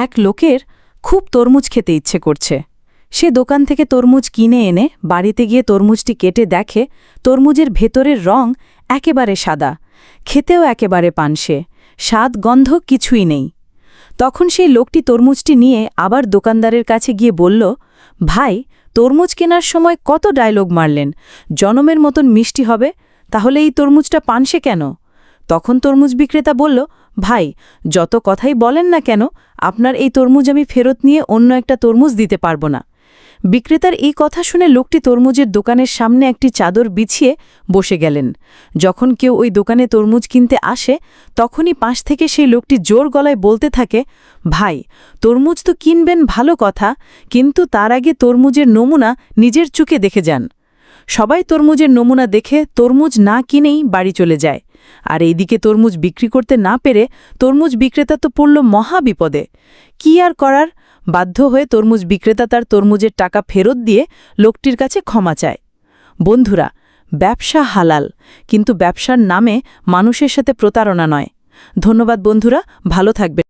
এক লোকের খুব তরমুজ খেতে ইচ্ছে করছে। সে দোকান থেকে তরমুজ কিনে এনে বাড়িতে গিয়ে তরমুজটি কেটে দেখে তরমুজের ভেতরের রং একেবারে সাদা, খেতেও একেবারে পানসে, স্বাদ গন্ধ কিছুই নেই। তখন সেই লোকটি তরমুজটি নিয়ে আবার দোকানদারের কাছে গিয়ে বলল, ভাই, তরমুজ কেনার সময় কত ডায়লগ মারলেন, জনমের মতন মিষ্টি হবে, তাহলে এই তরমুজটা পানসে কেন? তখন তরমুজ বিক্রেতা বলল, ভাই, যত কথাই বলেন না কেন, আপনার এই তরমুজ আমি ফেরত নিয়ে অন্য একটা তরমুজ দিতে পারবো না। বিক্রেতার এই কথা শুনে লোকটি তরমুজের দোকানের সামনে একটি চাদর বিছিয়ে বসে গেলেন। যখন কেউ ওই দোকানে তরমুজ কিনতে আসে, তখনই পাশ থেকে সেই লোকটি জোর গলায় বলতে থাকে, ভাই, তরমুজ তো কিনবেন ভালো কথা, কিন্তু তার আগে তরমুজের নমুনা নিজের চোখে দেখে যান। সবাই তরমুজের নমুনা দেখে তরমুজ না কিনেই বাড়ি চলে যায়। আর এইদিকে তরমুজ বিক্রি করতে না পেরে তরমুজ বিক্রেতা তো পড়ল মহা বিপদে। কি আর করার, বাধ্য হয়ে তরমুজ বিক্রেতা তার তরমুজের টাকা ফেরত দিয়ে লোকটির কাছে ক্ষমা চায়। বন্ধুরা, ব্যবসা হালাল, কিন্তু ব্যবসার নামে মানুষের সাথে প্রতারণা নয়। ধন্যবাদ বন্ধুরা, ভালো থাকবেন।